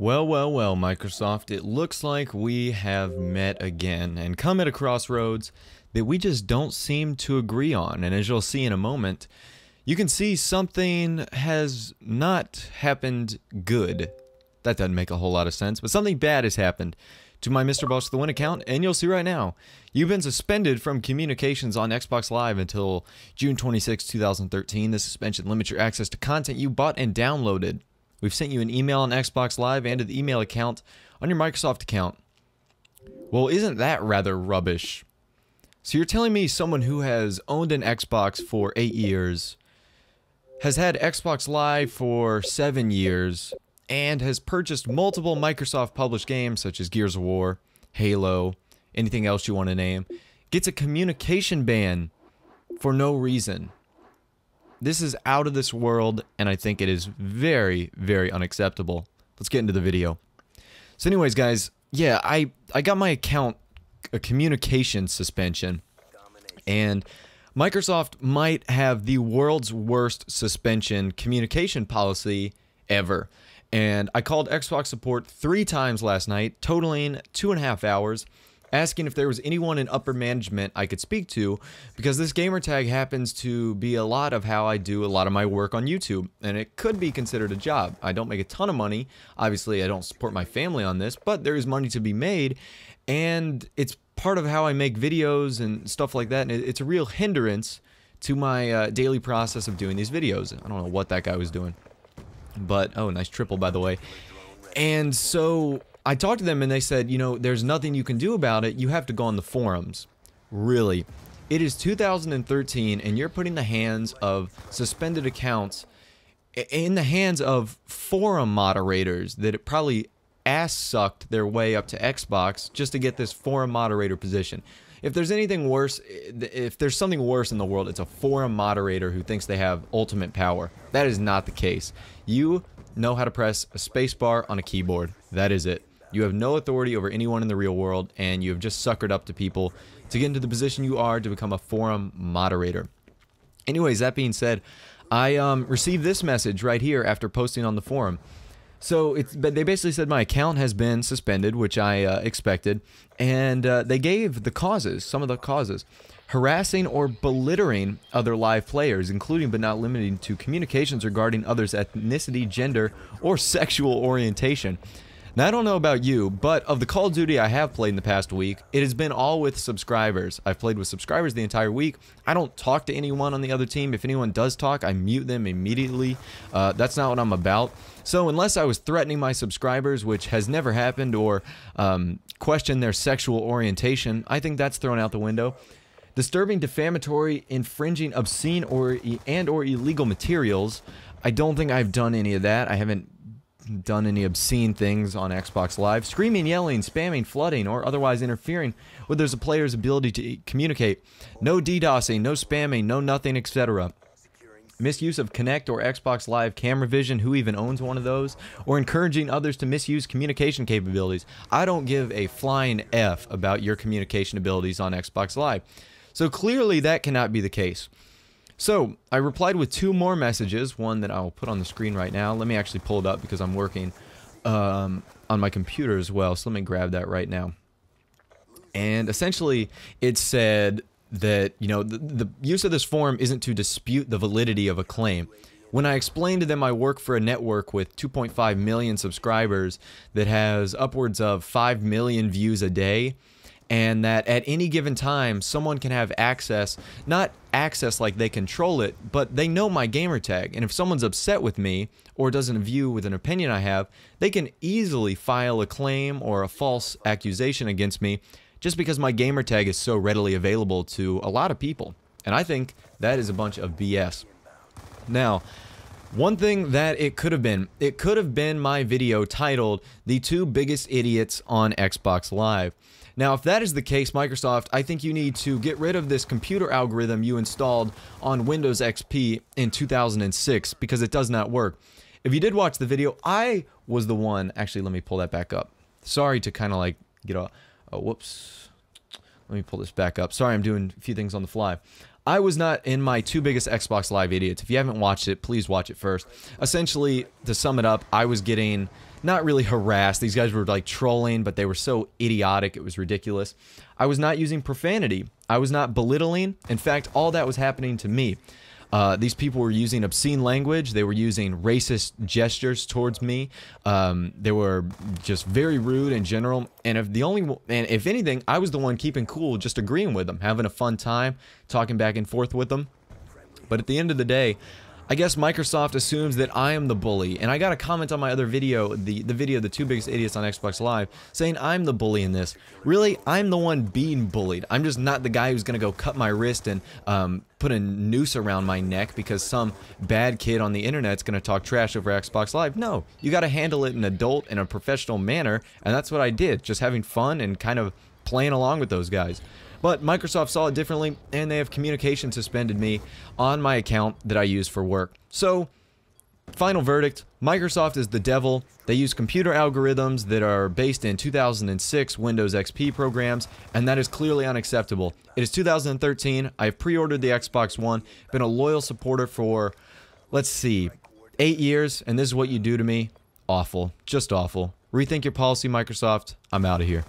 Well, Microsoft, it looks like we have met again and come at a crossroads that we just don't seem to agree on. And as you'll see in a moment, you can see something has not happened good. That doesn't make a whole lot of sense, but something bad has happened to my Mr. Boss the Win account, and you'll see right now. You've been suspended from communications on Xbox Live until June 26, 2013. This suspension limits your access to content you bought and downloaded. We've sent you an email on Xbox Live and to the email account on your Microsoft account. Well, isn't that rather rubbish? So you're telling me someone who has owned an Xbox for 8 years, has had Xbox Live for 7 years, and has purchased multiple Microsoft published games such as Gears of War, Halo, anything else you want to name, gets a communication ban for no reason. This is out of this world, and I think it is very, very unacceptable. Let's get into the video. So anyways, guys, yeah, I got my account a communication suspension, and Microsoft might have the world's worst suspension communication policy ever. And I called Xbox support 3 times last night, totaling 2.5 hours, asking if there was anyone in upper management I could speak to, because this gamer tag happens to be a lot of how I do a lot of my work on YouTube, and it could be considered a job. I don't make a ton of money. Obviously, I don't support my family on this, but there is money to be made, and it's part of how I make videos and stuff like that, and it's a real hindrance to my daily process of doing these videos. I don't know what that guy was doing. But, oh, nice triple, by the way. And so I talked to them and they said, you know, there's nothing you can do about it. You have to go on the forums. Really. It is 2013 and you're putting the hands of suspended accounts in the hands of forum moderators that probably ass-sucked their way up to Xbox just to get this forum moderator position. If there's anything worse, if there's something worse in the world, it's a forum moderator who thinks they have ultimate power. That is not the case. You know how to press a spacebar on a keyboard. That is it. You have no authority over anyone in the real world, and you have just suckered up to people to get into the position you are to become a forum moderator. Anyways, that being said, I received this message right here after posting on the forum. So they basically said my account has been suspended, which I expected, and they gave the causes, some of the causes. Harassing or belittling other live players, including but not limited to communications regarding others' ethnicity, gender, or sexual orientation. Now, I don't know about you, but of the Call of Duty I have played in the past week, it has been all with subscribers. I've played with subscribers the entire week. I don't talk to anyone on the other team. If anyone does talk, I mute them immediately. That's not what I'm about. So unless I was threatening my subscribers, which has never happened, or question their sexual orientation, I think that's thrown out the window. Disturbing, defamatory, infringing, obscene, or illegal materials. I don't think I've done any of that. I haven't done any obscene things on Xbox Live. Screaming, yelling, spamming, flooding, or otherwise interfering with a player's ability to communicate. No DDoSing, no spamming, no nothing, etc. Misuse of Kinect or Xbox Live camera vision, who even owns one of those, or encouraging others to misuse communication capabilities. I don't give a flying F about your communication abilities on Xbox Live. So clearly that cannot be the case. So I replied with 2 more messages, one that I'll put on the screen right now. Let me actually pull it up because I'm working on my computer as well, so let me grab that right now. And essentially it said that, you know, the use of this forum isn't to dispute the validity of a claim. When I explained to them I work for a network with 2.5 million subscribers that has upwards of 5 million views a day, and that at any given time someone can have access, not access like they control it, but they know my gamer tag, and if someone's upset with me or doesn't view with an opinion I have, they can easily file a claim or a false accusation against me just because my gamer tag is so readily available to a lot of people. And I think that is a bunch of BS. Now, one thing that it could have been my video titled "The 2 Biggest Idiots on Xbox Live." Now, if that is the case, Microsoft, I think you need to get rid of this computer algorithm you installed on Windows XP in 2006, because it does not work. If you did watch the video, I was the one, actually let me pull that back up. Sorry to kind of like get a, whoops. Let me pull this back up. Sorry, I'm doing a few things on the fly. I was not in my 2 biggest Xbox Live idiots. If you haven't watched it, please watch it first. Essentially, to sum it up, I was getting not really harass. These guys were like trolling, but they were so idiotic, it was ridiculous. I was not using profanity. I was not belittling. In fact, all that was happening to me. These people were using obscene language. They were using racist gestures towards me. They were just very rude in general. And if anything, I was the one keeping cool, just agreeing with them, having a fun time, talking back and forth with them. But at the end of the day, I guess Microsoft assumes that I am the bully, and I got a comment on my other video, the video, The Two Biggest Idiots on Xbox Live, saying I'm the bully in this. Really, I'm the one being bullied. I'm just not the guy who's gonna go cut my wrist and put a noose around my neck because some bad kid on the internet's gonna talk trash over Xbox Live. No, you gotta handle it in an adult and a professional manner, and that's what I did, just having fun and kind of playing along with those guys. But Microsoft saw it differently, and they have communication suspended me on my account that I use for work. So, final verdict, Microsoft is the devil. They use computer algorithms that are based in 2006 Windows XP programs, and that is clearly unacceptable. It is 2013. I have pre-ordered the Xbox One, been a loyal supporter for, let's see, 8 years, and this is what you do to me. Awful. Just awful. Rethink your policy, Microsoft. I'm out of here.